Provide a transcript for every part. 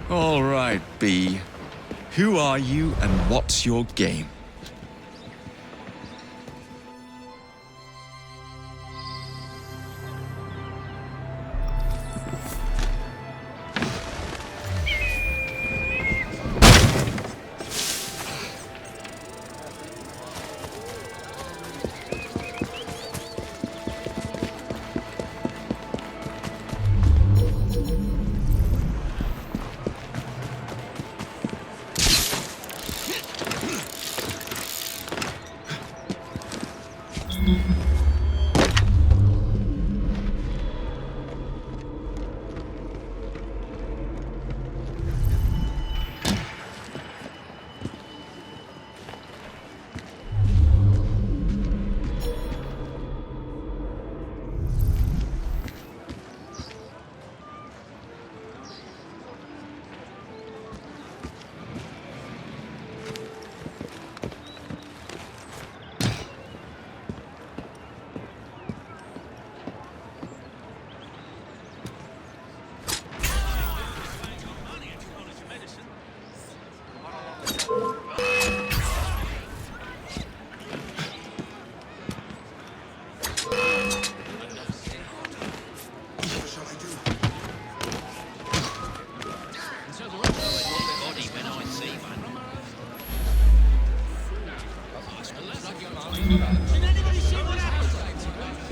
All right, B. Who are you and what's your game?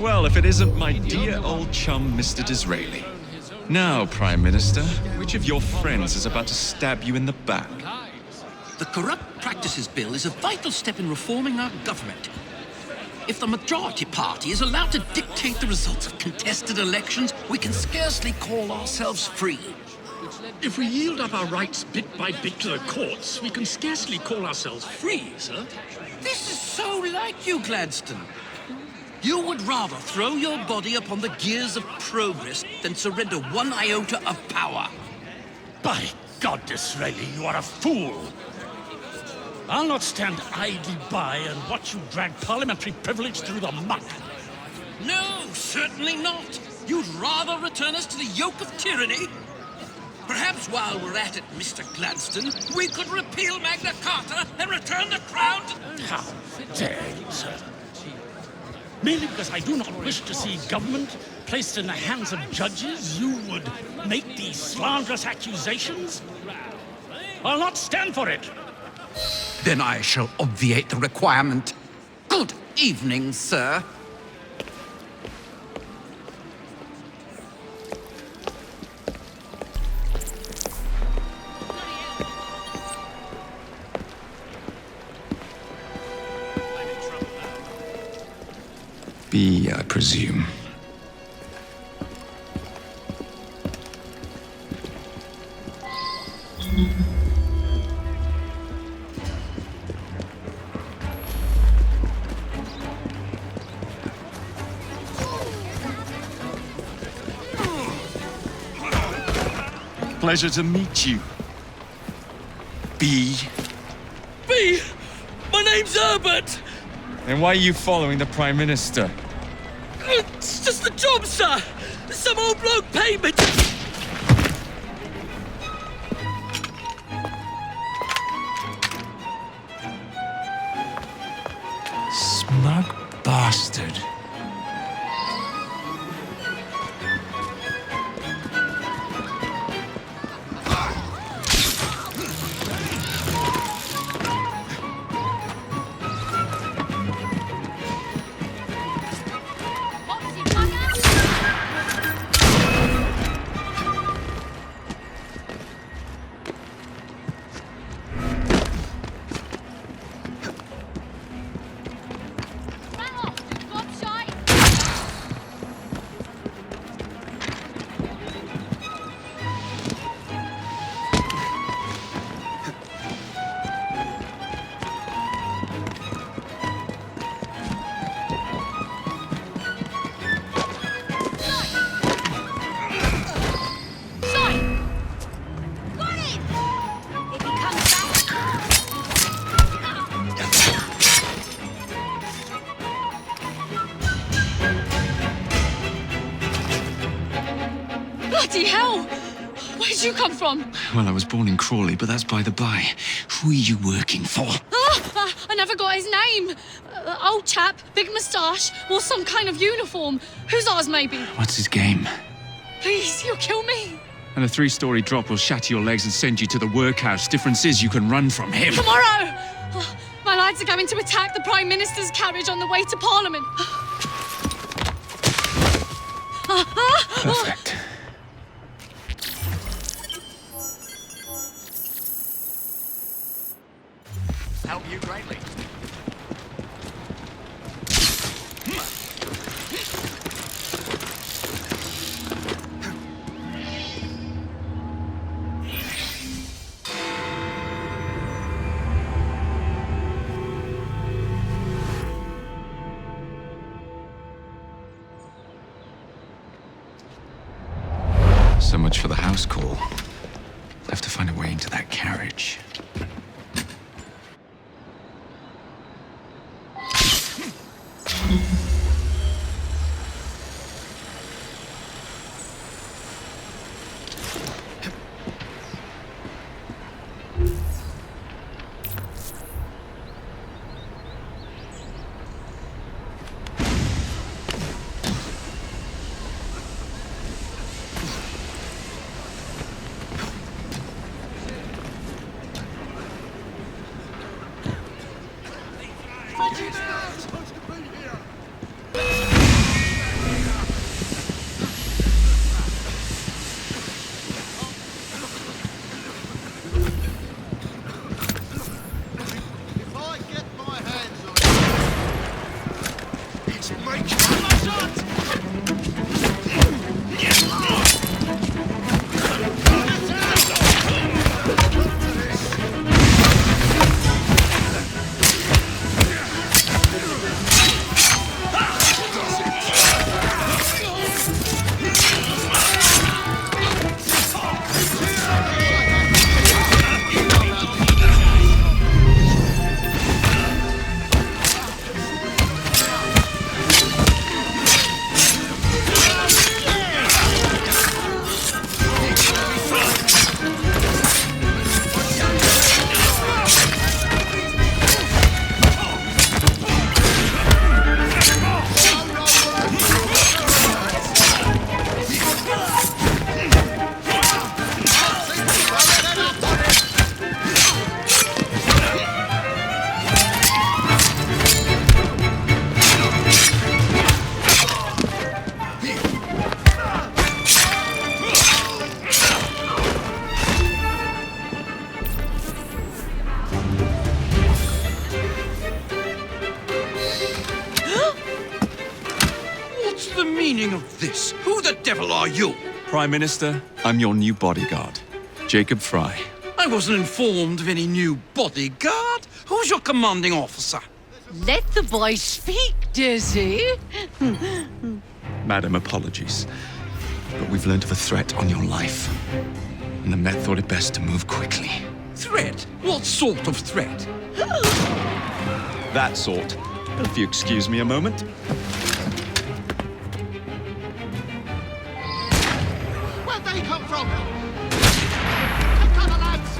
Well, if it isn't my dear old chum, Mr. Disraeli. Now, Prime Minister, which of your friends is about to stab you in the back? The Corrupt Practices Bill is a vital step in reforming our government. If the majority party is allowed to dictate the results of contested elections, we can scarcely call ourselves free. If we yield up our rights bit by bit to the courts, we can scarcely call ourselves free, sir. This is so like you, Gladstone. You would rather throw your body upon the gears of progress than surrender one iota of power. By God, Disraeli, you are a fool. I'll not stand idly by and watch you drag parliamentary privilege through the muck. No, certainly not. You'd rather return us to the yoke of tyranny? Perhaps while we're at it, Mr. Gladstone, we could repeal Magna Carta and return the crown to... How dare you, sir? Merely because I do not wish to see government placed in the hands of judges, you would make these slanderous accusations? I'll not stand for it. Then I shall obviate the requirement. Good evening, sir. B, I presume. Pleasure to meet you. B. B! My name's Herbert! Then why are you following the Prime Minister? It's just the job, sir! Some old bloke paid me to... Smug bastard. Bloody hell! Where'd you come from? Well, I was born in Crawley, but that's by the by. Who are you working for? I never got his name. Old chap, big moustache, wore some kind of uniform. Who's ours, maybe? What's his game? Please, you'll kill me. And a 3-story drop will shatter your legs and send you to the workhouse. Difference is you can run from him. Tomorrow! My lads are going to attack the Prime Minister's carriage on the way to Parliament. Perfect. Help you greatly. So much for the house call. Have to find a way into that carriage. This? Who the devil are you? Prime Minister, I'm your new bodyguard, Jacob Fry. I wasn't informed of any new bodyguard. Who's your commanding officer? Let the boy speak, Dizzy. Madam, apologies. But we've learned of a threat on your life. And the Met thought it best to move quickly. Threat? What sort of threat? That sort. If you excuse me a moment. Where'd they come from? Get cover, lads!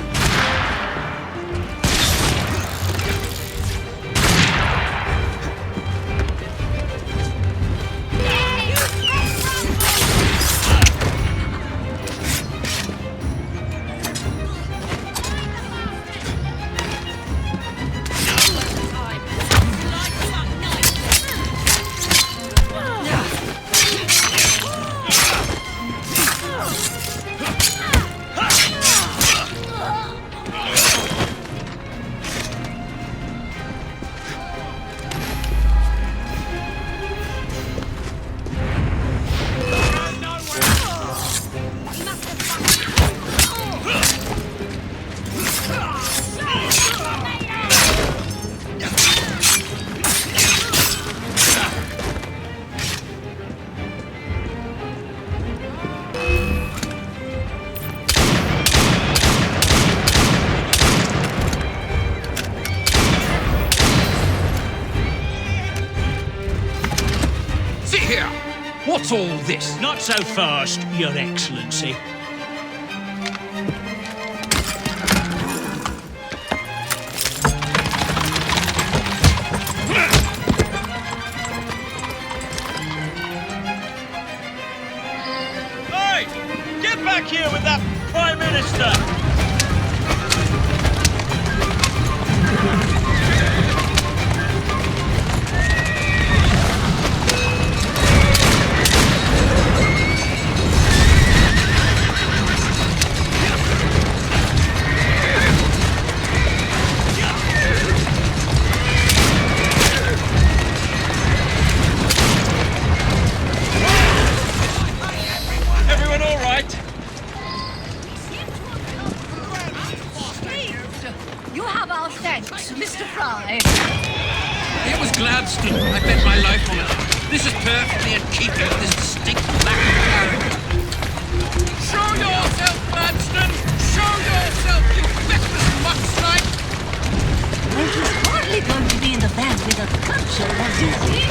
What's all this? Not so fast, Your Excellency. Get back here with that Prime Minister! Everyone all right? You have our thanks, Mr. Fry. It was Gladstone. I bet my life on it. This is perfectly in keeping with this distinct lack of character. Show yourself, Gladstone! Show yourself, you feckless mucksnipe! Well, he's hardly going to be in the band with a culture, is he?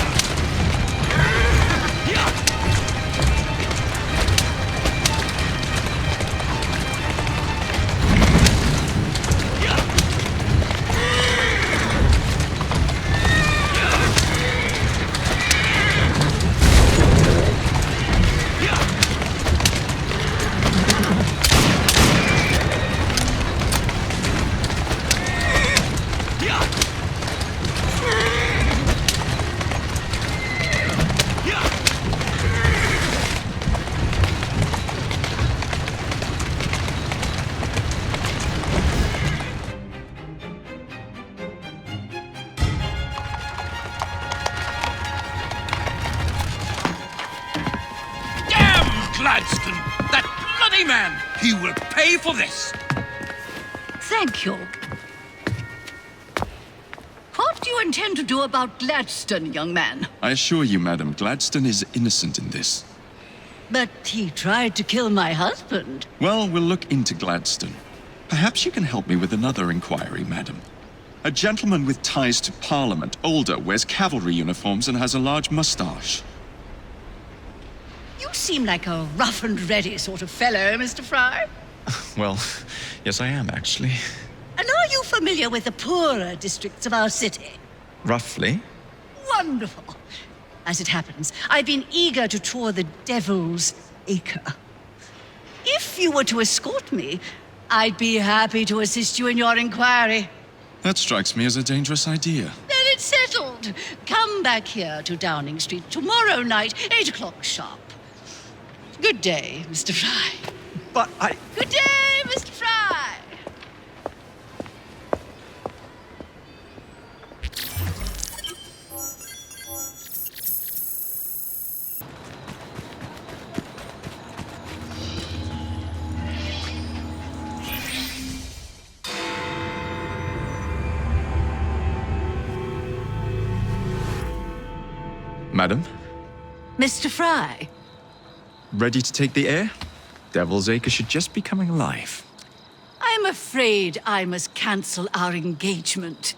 Gladstone! That bloody man! He will pay for this! Thank you. What do you intend to do about Gladstone, young man? I assure you, madam, Gladstone is innocent in this. But he tried to kill my husband. Well, we'll look into Gladstone. Perhaps you can help me with another inquiry, madam. A gentleman with ties to Parliament, older, wears cavalry uniforms and has a large moustache. You seem like a rough and ready sort of fellow, Mr. Fry. Well, yes I am, actually. And are you familiar with the poorer districts of our city? Roughly. Wonderful. As it happens, I've been eager to tour the Devil's Acre. If you were to escort me, I'd be happy to assist you in your inquiry. That strikes me as a dangerous idea. Then it's settled. Come back here to Downing Street tomorrow night, 8 o'clock sharp. Good day, Mr. Fry. But I... Good day, Mr. Fry. Madam, Mr. Fry. ready to take the air? Devil's Acre should just be coming alive. I'm afraid I must cancel our engagement.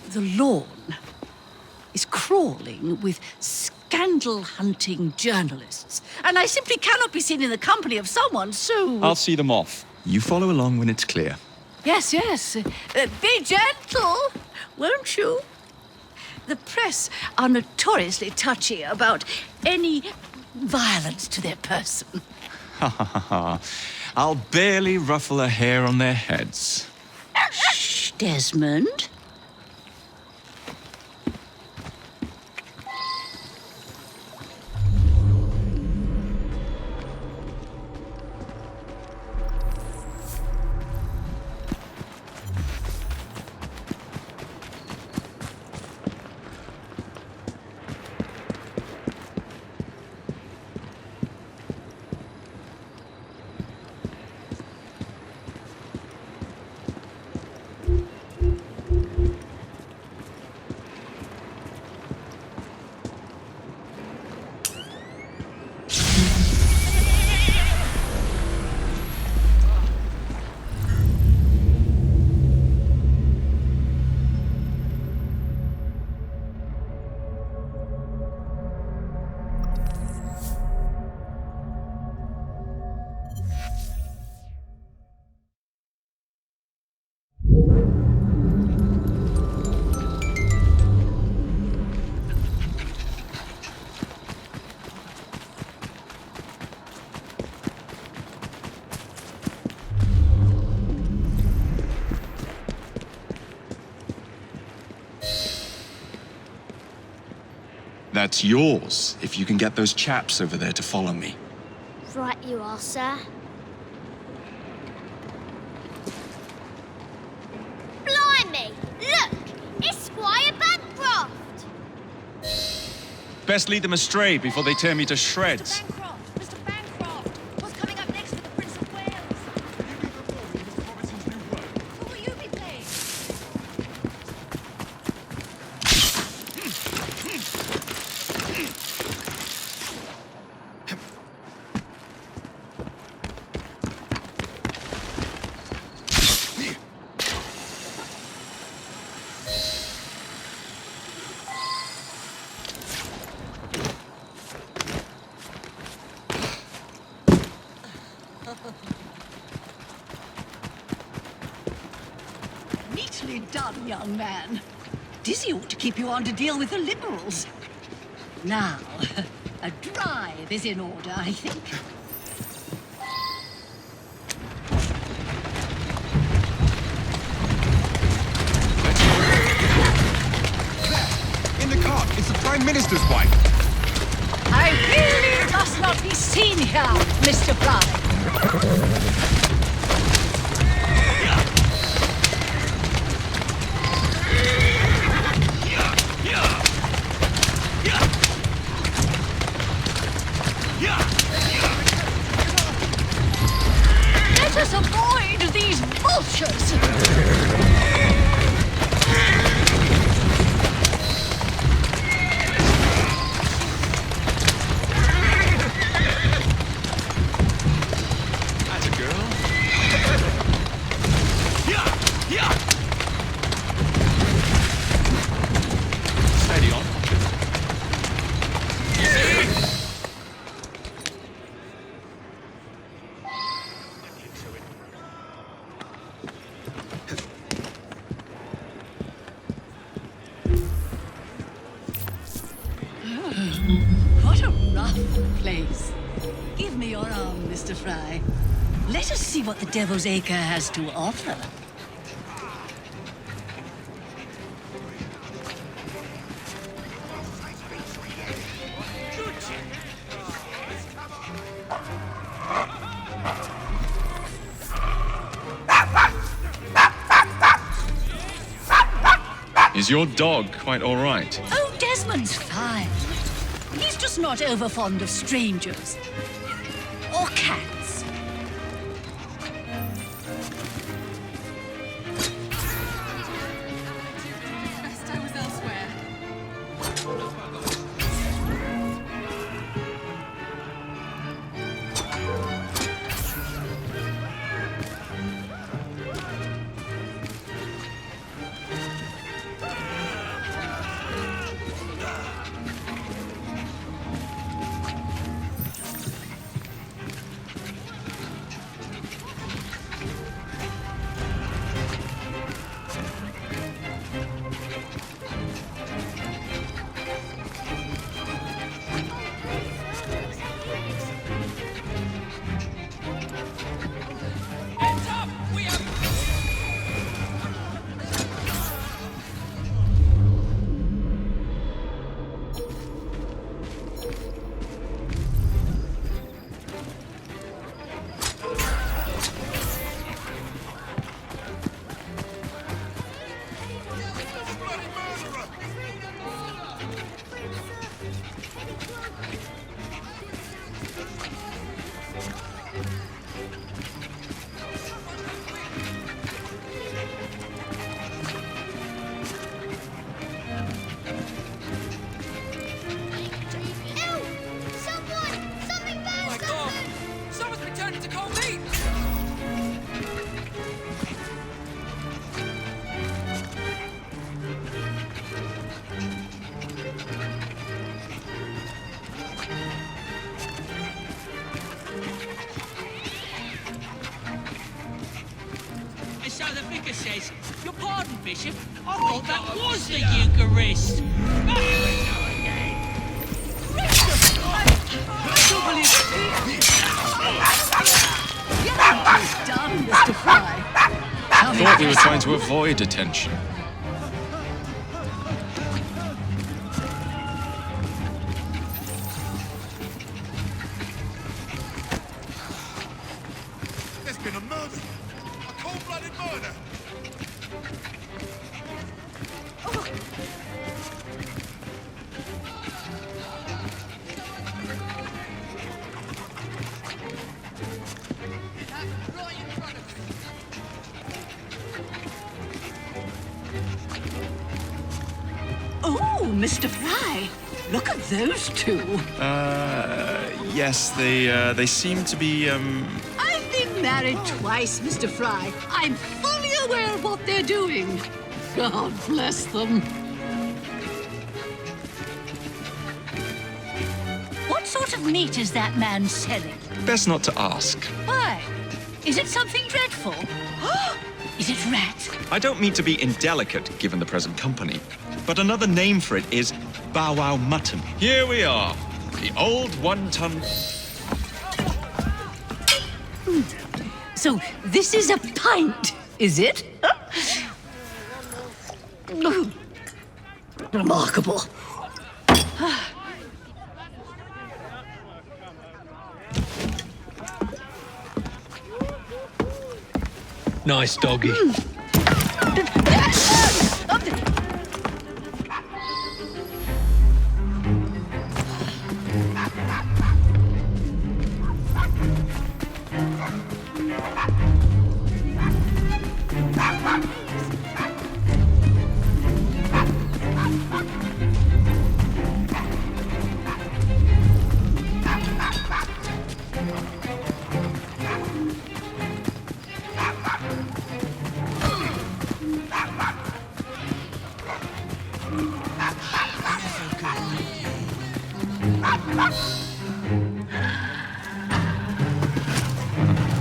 The lawn is crawling with scandal-hunting journalists, and I simply cannot be seen in the company of someone so... I'll see them off. You follow along when it's clear. Yes, yes. Be gentle, won't you? The press are notoriously touchy about any violence to their person. Ha ha ha ha. I'll barely ruffle a hair on their heads. Shh, Desmond. That's yours, if you can get those chaps over there to follow me. Right you are, sir. Blimey! Look! It's Squire Bancroft! Best lead them astray before they tear me to shreds. Bancroft! Mr. Bancroft! What's coming up next for the Prince of Wales? Who will you be playing? Neatly done, young man. Dizzy ought to keep you on to deal with the Liberals. Now, a drive is in order, I think. In the cart, it's the Prime Minister's wife. I really must not be seen here, Mr. Fry. Let us avoid these vultures. That's a girl. Steady on. What a rough place. Give me your arm, Mr. Fry. Let us see what the Devil's Acre has to offer. Is your dog quite all right? Oh, Desmond's fine. He's just not over fond of strangers. Or cats. Best I was elsewhere. Heads up! We have... Something bad! My God! Someone's been turned into cold meat! And so the vicar says, your pardon, Bishop, I thought that was the Eucharist. Done, Mr. Fry. Thought we were trying to avoid attention. been a murder. A cold-blooded murder. Oh, Mr. Fry, look at those two. Yes, they seem to be, I've been married twice, Mr. Fry. I'm fully aware of what they're doing. God bless them. What sort of meat is that man selling? best not to ask. Why? Is it something dreadful? Is it rat? I don't mean to be indelicate, given the present company, but another name for it is bow wow mutton. Here we are, the old one-ton... So this is a pint, is it? Remarkable. Nice doggy.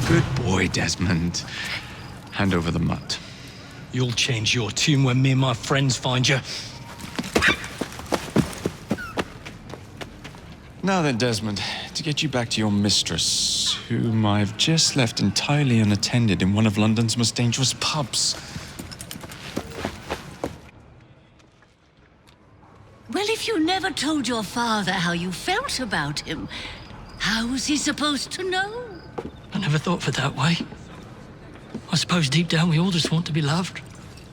Good boy, Desmond. Hand over the mutt. You'll change your tune when me and my friends find you. Now then, Desmond, to get you back to your mistress, whom I've just left entirely unattended in one of London's most dangerous pubs. Well, if you never told your father how you felt about him, how was he supposed to know? I never thought of it that way. I suppose deep down we all just want to be loved.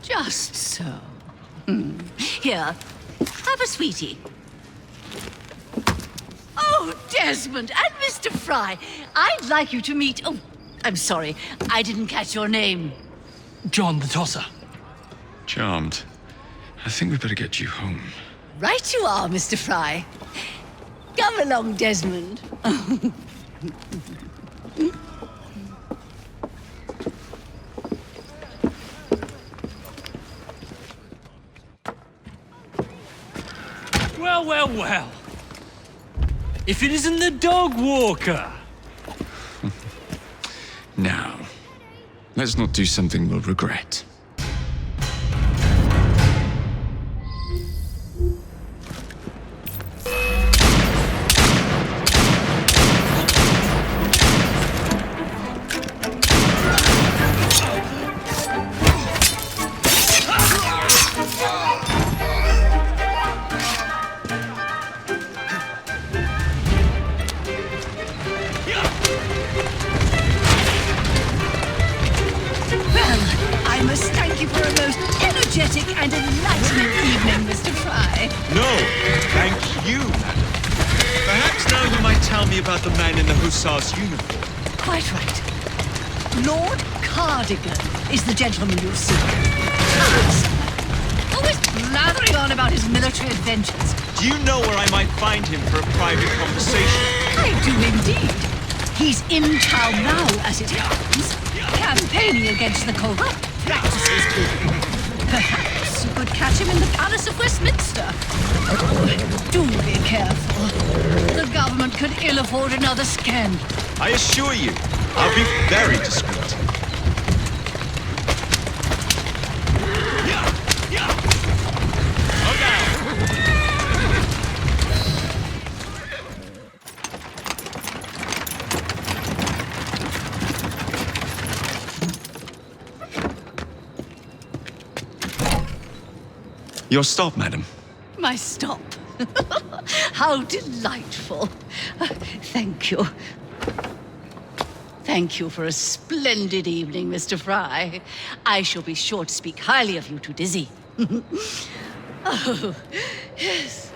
Just so. Here, have a sweetie. Oh, Desmond and Mr. Fry, I'd like you to meet... Oh, I'm sorry, I didn't catch your name. John the Tosser. Charmed. I think we better get you home. Right you are, Mr. Fry. Come along, Desmond. Well, well, well. If it isn't the dog walker. Now, let's not do something we'll regret. And enlightening evening, Mr. Fry. No, thank you. Perhaps now you might tell me about the man in the hussar's uniform. Quite right. Lord Cardigan is the gentleman you'll seek. Charles, always blathering on about his military adventures. Do you know where I might find him for a private conversation? I do indeed. He's in town now, as it happens, campaigning against the corrupt practices. Perhaps you could catch him in the Palace of Westminster. Oh, do be careful. The government could ill afford another scandal. I assure you, I'll be very discreet. Your stop, madam. My stop. How delightful. Thank you. Thank you for a splendid evening, Mr. Fry. I shall be sure to speak highly of you to Dizzy. Oh, yes.